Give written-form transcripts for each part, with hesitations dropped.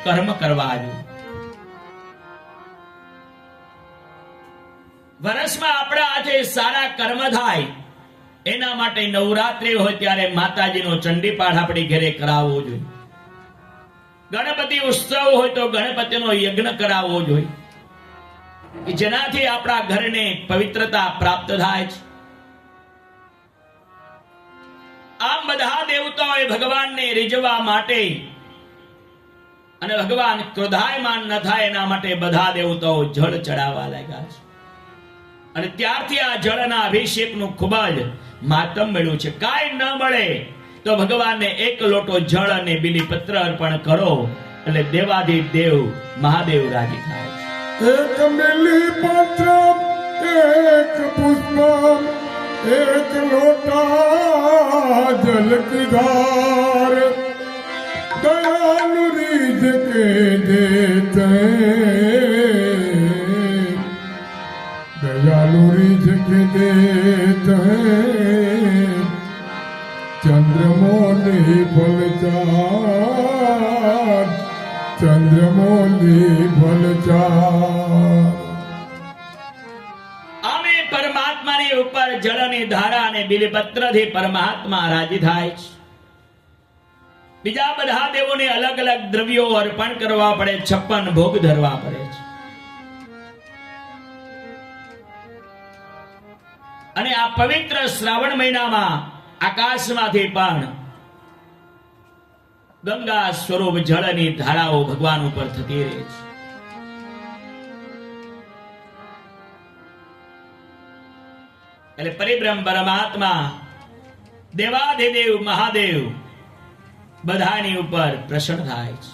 કર્મ કરવા જોઈએ. વર્ષમાં આપણા આજે સારા કર્મ થાય એના માટે નવરાત્રી હોય ત્યારે માતાજીનો ચંડીપાઠ આપણી ઘરે કરાવવો જોઈએ. ગણપતિ ઉત્સવ હોય તો ગણપતિનો યજ્ઞ કરાવવો જોઈએ, જેનાથી આપણા ઘરને પવિત્રતા પ્રાપ્ત થાય છે. આમ બધા દેવતાઓએ ભગવાનને રીઝવવા માટે અને ભગવાન ક્રોધાયમાન ન થાય એના માટે બધા દેવતાઓ જળ ચડાવવા લાગ્યા છે. અને ત્યારથી આ જળના અભિષેકનું ખૂબ જ મહાત્મ મળ્યું છે. કાંઈ ન મળે તો ભગવાનને એક લોટો જળ અને બીલીપત્ર અર્પણ કરો એટલે દેવાધિદેવ મહાદેવ રાજી થાય છે. એક બીલીપત્ર, એક પુષ્પ, એક લોટા જલ की धार, दयालु रीझ के देते, दयालु रीझ के देते, चंद्रमौली फलचार, चंद्रमौली फलचार. પરમાત્માની ઉપર જળની ધારા અને બીલીપત્રથી પરમાત્મા રાજી થાય છે. બીજા બધા દેવોને અલગ અલગ દ્રવ્યો અર્પણ કરવા પડે, 56 ભોગ ધરવા પડે છે. અને આ પવિત્ર શ્રાવણ મહિનામાં આકાશમાંથી પણ ગંગા સ્વરૂપ જળની ધારાઓ ભગવાન ઉપર થતી રહે છે. એટલે પરિબ્રહ્મ પરમાત્મા દેવાધિદેવ મહાદેવ બધાની ઉપર પ્રસન્ન થાય છે.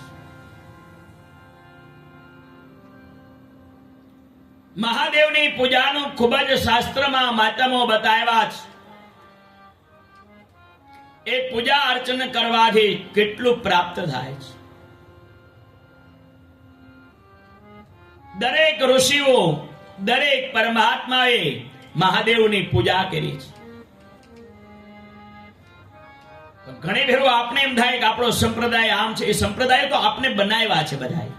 મહાદેવની પૂજાનું ખૂબ જ શાસ્ત્રમાં મહાત્મો બતાવ્યા છે. એ પૂજા અર્ચન કરવાથી કેટલું પ્રાપ્ત થાય છે. દરેક ઋષિઓ, દરેક પરમાત્માએ મહાદેવની પૂજા કરી છે. ઘણી ફેરો આપણે એમ થાય કે આપણો સંપ્રદાય આમ છે. એ સંપ્રદાય તો આપણે બનાવ્યા છે બધા,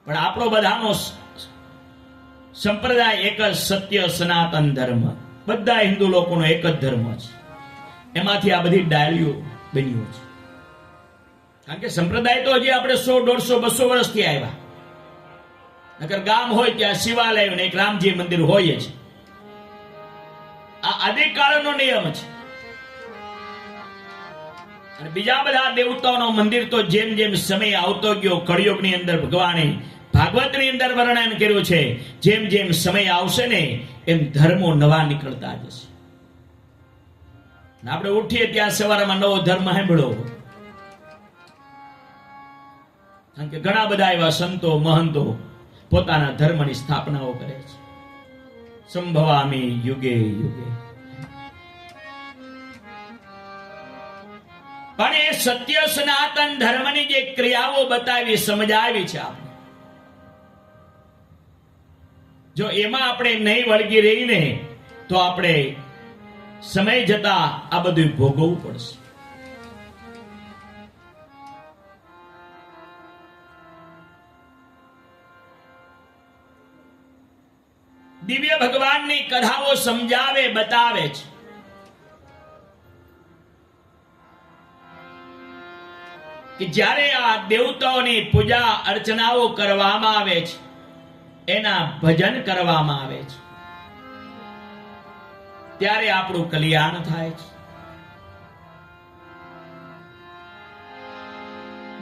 પણ આપણો બધાનો સંપ્રદાય એક જ સત્ય સનાતન ધર્મ. બધા હિન્દુ લોકોનો એક જ ધર્મ છે. એમાંથી આ બધી ડાળીઓ બન્યો છે. કારણ કે સંપ્રદાય તો હજી આપણે 100, 150, 200 વર્ષથી આવ્યા. નકર ગામ હોય ત્યાં શિવાલય ને એક રામજી મંદિર હોય છે. આ આદિકાળનો નિયમ છે. અને બીજા બધા દેવતાઓનો મંદિર તો જેમ જેમ સમય આવતો ગયો, કળિયુગની અંદર ભગવાને ભાગવતની અંદર વર્ણન કર્યું છે, જેમ જેમ સમય આવશે ને એમ ધર્મો નવા નીકળતા જશે. આપણે ઉઠીએ ત્યાં સવારમાં નવો ધર્મ સાંભળો. કારણ કે ઘણા બધા એવા સંતો મહંતો પોતાના ધર્મની સ્થાપનાઓ કરે છે. સંભવામી યુગે યુગે. પણ એ સત્ય સનાતન ધર્મની જે ક્રિયાઓ બતાવી, સમજાવી છે આપણે, જો એમાં આપણે નહીં વળગી રહીને તો આપણે સમય જતા આ બધું ભોગવવું પડશે. દિવ્ય ભગવાનની કથાઓ સમજાવે, બતાવે છે. કે જ્યારે આ દેવતાઓની પૂજા અર્ચનાઓ કરવામાં આવે છે, એના ભજન કરવામાં આવે છે, ત્યારે આપણું કલ્યાણ થાય છે.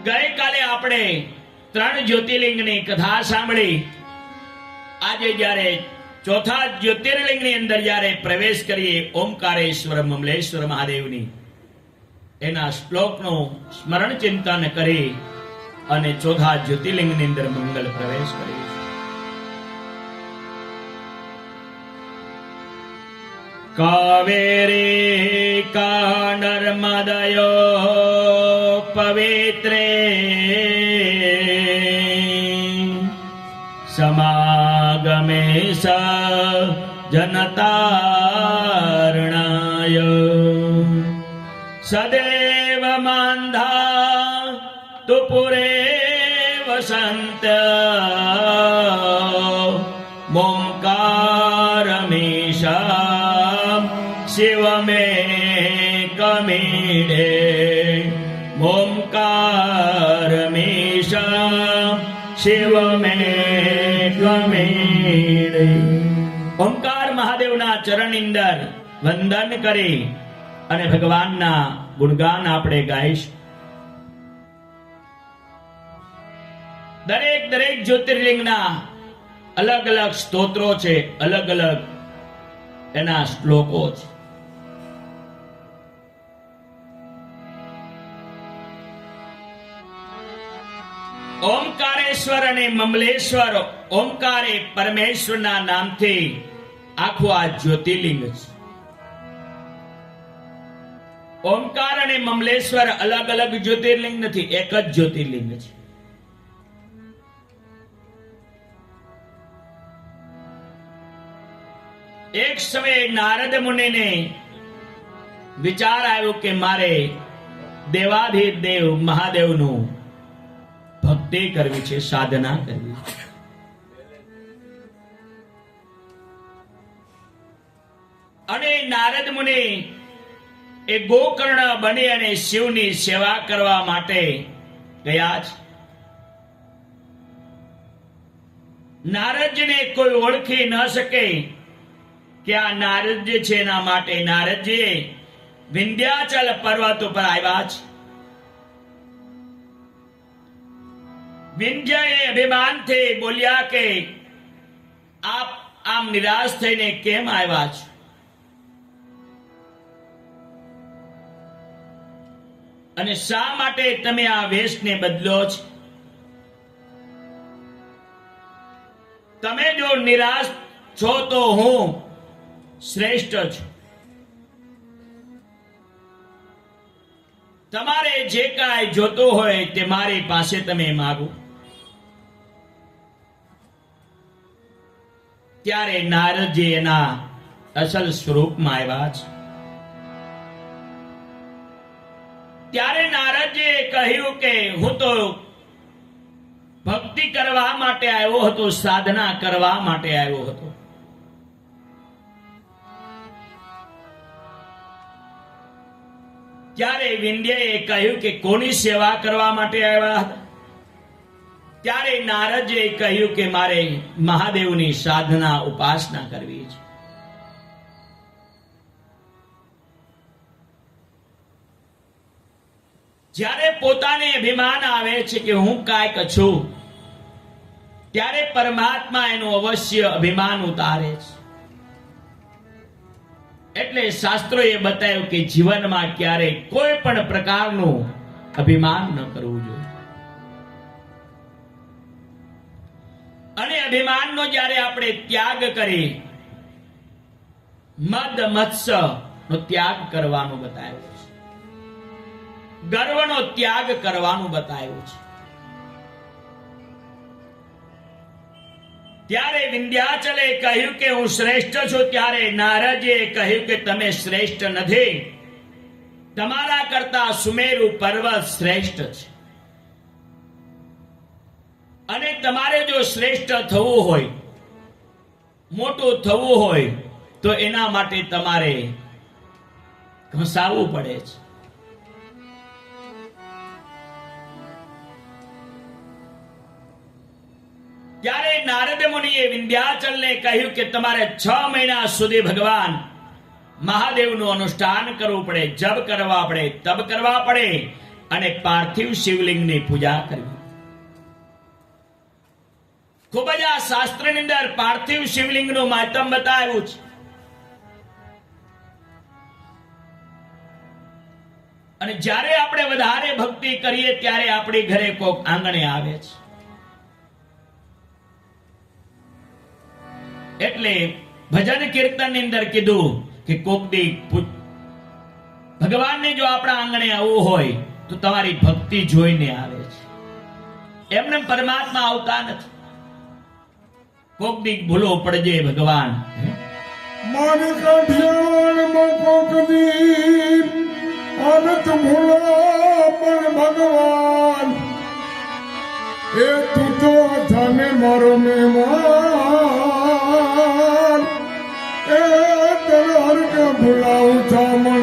ગઈકાલે આપણે 3 જ્યોતિર્લિંગની કથા સાંભળી. આજે જ્યારે ચોથા જ્યોતિર્લિંગની અંદર જ્યારે પ્રવેશ કરીએ, ઓમકારેશ્વર મમલેશ્વર મહાદેવની એના શ્લોકનું સ્મરણ ચિંતન કરી અને ચોથા જ્યોતિર્લિંગની અંદર મંગલ પ્રવેશ કરીએ. કાવેરી કા નર્મદયો પવિત્રે સમાગમે સ જનતારણાય સદેવ માંધા તુ પુરે વસંત મોમકારમીશા શિવ મે કમીડે મોમકારમીશા શિવ મે કમીડે. ઓમકાર મહાદેવના ચરણની અંદર વંદન કરી અને ભગવાનના ગુણગાન આપણે ગાઈશું. દરેક જ્યોતિર્લિંગના અલગ અલગ સ્તોત્રો છે, અલગ અલગ એના શ્લોકો છે. ઓમકારેશ્વર અને મમલેશ્વર, ઓમકાર એ પરમેશ્વરના નામથી આખું આ જ્યોતિર્લિંગ છે. ઓમકાર અને મમલેશ્વર અલગ અલગ જ્યોતિર્લિંગ નથી, એક જ જ્યોતિર્લિંગ છે. એક સમયે નારદ મુનિને વિચાર આવ્યો કે મારે દેવાધિદેવ મહાદેવનું ભક્તિ કરવી છે, સાધના કરવી છે. અને નારદ મુનિ એ ગોકર્ણ બની અને શિવની સેવા કરવા માટે ગયા છે. નારદજીને કોઈ ઓળખી ન શકે કે આ નારદજી છે, એના માટે નારદજીએ વિંધ્યાચલ પર્વત ઉપર આવ્યા છે. વિંધ્યાએ અભિમાનથી બોલ્યા કે આપ આમ નિરાશ થઈને કેમ આવ્યા છો? અને શા માટે તમે આ વેશને બદલો છો? તમે જો નિરાશ છો તો હું શ્રેષ્ઠ છું. તમારે જે કાંઈ જોતું હોય તે મારી પાસે તમે માગો. ત્યારે નારદજી એના અસલ સ્વરૂપમાં આવ્યા છે. ત્યારે નારદજીએ કહ્યું કે હું તો ભક્તિ કરવા માટે આવ્યો હતો, સાધના કરવા માટે આવ્યો હતો. ત્યારે વિંધ્યાએ કહ્યું કે કોની સેવા કરવા માટે આવ્યા હતા? ત્યારે નારદજીએ કહ્યું કે મારે મહાદેવની સાધના ઉપાસના કરવી છે. જ્યારે પોતાને અભિમાન આવે છે કે હું કાંઈક છું, ત્યારે પરમાત્મા એનું અવશ્ય અભિમાન ઉતારે છે. એટલે શાસ્ત્રોએ બતાવ્યું કે જીવનમાં ક્યારે કોઈ પણ પ્રકારનું અભિમાન ન કરવું જોઈએ. અને અભિમાનનો જ્યારે આપણે ત્યાગ કરી મદ મત્સ્ય નો ત્યાગ કરવાનું બતાવ્યું છે, ગર્વનો ત્યાગ કરવાનું બતાવ્યું છે. ત્યારે વિંધ્યાચલે કહ્યું કે હું શ્રેષ્ઠ છું. ત્યારે નારદજીએ કહ્યું કે તમે શ્રેષ્ઠ નથી, તમારા કરતા સુમેરુ પર્વત શ્રેષ્ઠ છે. અને તમારે જો શ્રેષ્ઠ થવું હોય, મોટું થવું હોય, તો એના માટે તમારે ઘસાવવું પડે છે. ત્યારે નારદ મુનિએ વિંધ્યાચલને કહ્યું કે તમારે 6 મહિના સુધી ભગવાન મહાદેવનું અનુષ્ઠાન કરવું પડે, જપ કરવા પડે, તપ કરવા પડે અને પાર્થિવ શિવલિંગની પૂજા કરવી. ખૂબ જ આ શાસ્ત્રની અંદર પાર્થિવ શિવલિંગનું મહત્વ બતાવ્યું છે. અને જ્યારે આપણે વધારે ભક્તિ કરીએ ત્યારે આપણી ઘરે કોક આંગણે આવે છે. એટલે ભજન કીર્તન ની અંદર કીધું કે કોક દી ભગવાનને જો આપણા આંગણે આવવું હોય તો તમારી ભક્તિ જોઈને આવે છે. એમને પરમાત્મા આવતા નથી. કોક દી ભૂલો પડજે ભગવાન મારે કાઠિયાવાડમાં કોક દી આનંદ ભૂલો પણ ભગવાન એ તું તો જાને મારો મહેમાન એ તને હર કે ભૂલાવું જા